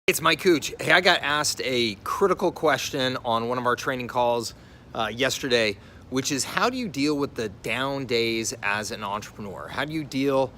It's Mike Cooch. Hey, I got asked a critical question on one of our training calls yesterday, which is how do you deal with the down days as an entrepreneur? How do you deal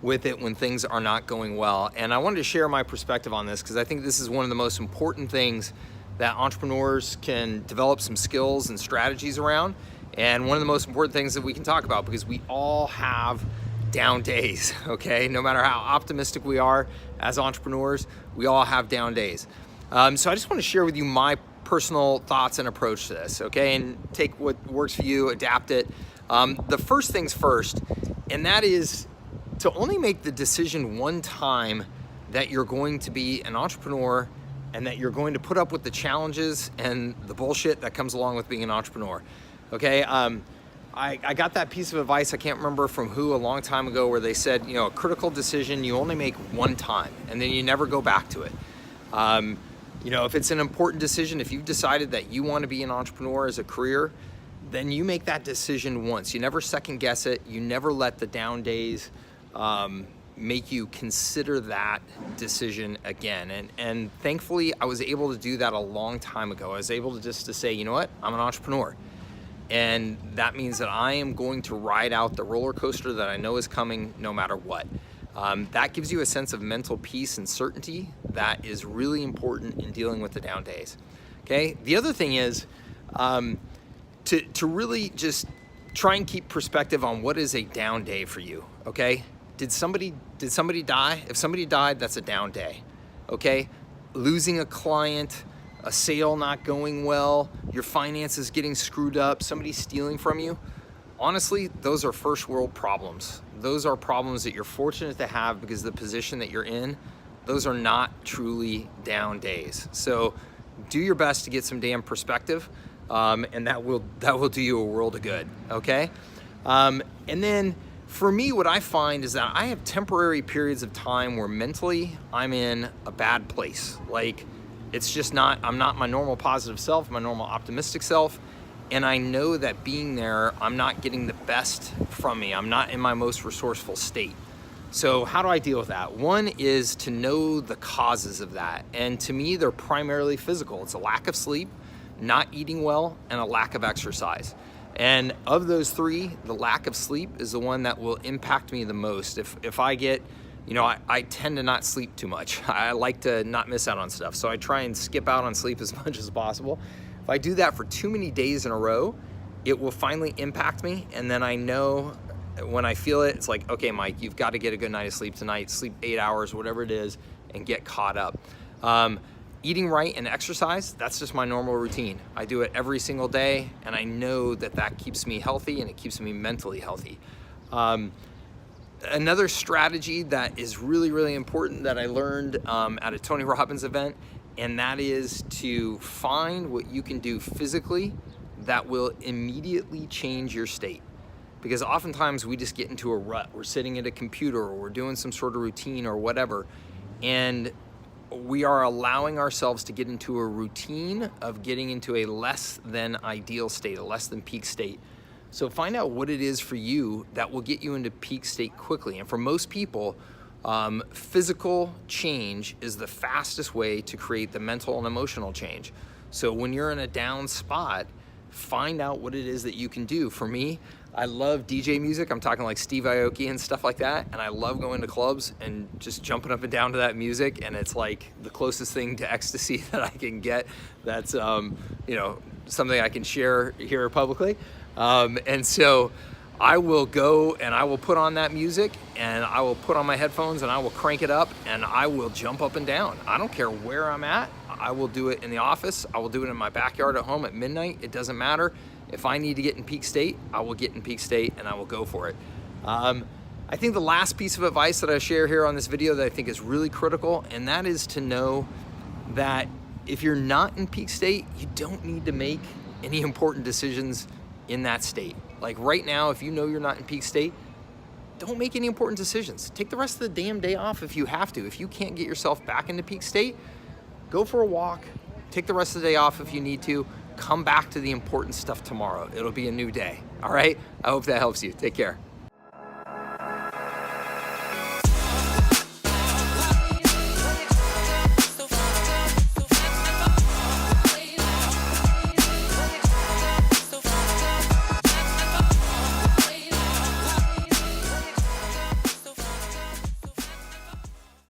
with it when things are not going well? And I wanted to share my perspective on this because I think this is one of the most important things that entrepreneurs can develop some skills and strategies around, and one of the most important things that we can talk about because we all have down days, okay? No matter how optimistic we are as entrepreneurs, we all have down days. So I just want to share with you my personal thoughts and approach to this, okay? And take what works for you, adapt it. The first things first, and that is to only make the decision one time that you're going to be an entrepreneur and that you're going to put up with the challenges and the bullshit that comes along with being an entrepreneur, okay? I got that piece of advice, I can't remember from who, a long time ago, where they said, you know, a critical decision you only make one time and then you never go back to it. You know, if it's an important decision, if you've decided that you want to be an entrepreneur as a career, then you make that decision once. You never second guess it. You never let the down days make you consider that decision again. And thankfully, I was able to do that a long time ago. I was able to just to say, you know what, I'm an entrepreneur. And that means that I am going to ride out the roller coaster that I know is coming no matter what. That gives you a sense of mental peace and certainty that is really important in dealing with the down days. Okay. The other thing is to really just try and keep perspective on what is a down day for you. Okay. Did somebody die? If somebody died, that's a down day. Okay. Losing a client, a sale not going well, your finances getting screwed up, somebody stealing from you. Honestly, those are first world problems. Those are problems that you're fortunate to have because of the position that you're in. Those are not truly down days. So do your best to get some damn perspective, and that will do you a world of good, okay? And then for me, what I find is that I have temporary periods of time where mentally I'm in a bad place. Like, it's just not, I'm not my normal positive self, my normal optimistic self. And I know that being there, I'm not getting the best from me. I'm not in my most resourceful state. So how do I deal with that? One is to know the causes of that. And to me, they're primarily physical. It's a lack of sleep, not eating well, and a lack of exercise. And of those three, the lack of sleep is the one that will impact me the most. If I get, you know, I tend to not sleep too much. I like to not miss out on stuff. So I try and skip out on sleep as much as possible. If I do that for too many days in a row, it will finally impact me. And then I know when I feel it, it's like, okay, Mike, you've got to get a good night of sleep tonight, sleep 8 hours, whatever it is, and get caught up. Eating right and exercise, that's just my normal routine. I do it every single day, and I know that that keeps me healthy and it keeps me mentally healthy. Another strategy that is really, really important that I learned at a Tony Robbins event, and that is to find what you can do physically that will immediately change your state. Because oftentimes we just get into a rut. We're sitting at a computer or we're doing some sort of routine or whatever, and we are allowing ourselves to get into a routine of getting into a less than ideal state, a less than peak state. So find out what it is for you that will get you into peak state quickly. And for most people, physical change is the fastest way to create the mental and emotional change. So when you're in a down spot, find out what it is that you can do. For me, I love DJ music. I'm talking like Steve Aoki and stuff like that. And I love going to clubs and just jumping up and down to that music. And it's like the closest thing to ecstasy that I can get. That's, you know, something I can share here publicly. And so I will go and I will put on that music and I will put on my headphones and I will crank it up and I will jump up and down. I don't care where I'm at. I will do it in the office. I will do it in my backyard at home at midnight. It doesn't matter. If I need to get in peak state, I will get in peak state and I will go for it. I think the last piece of advice that I share here on this video that I think is really critical, and that is to know that if you're not in peak state, you don't need to make any important decisions in that state. Like right now, if you know you're not in peak state, don't make any important decisions. Take the rest of the damn day off if you have to. If you can't get yourself back into peak state, go for a walk, take the rest of the day off if you need to, come back to the important stuff tomorrow. It'll be a new day, all right? I hope that helps you. Take care.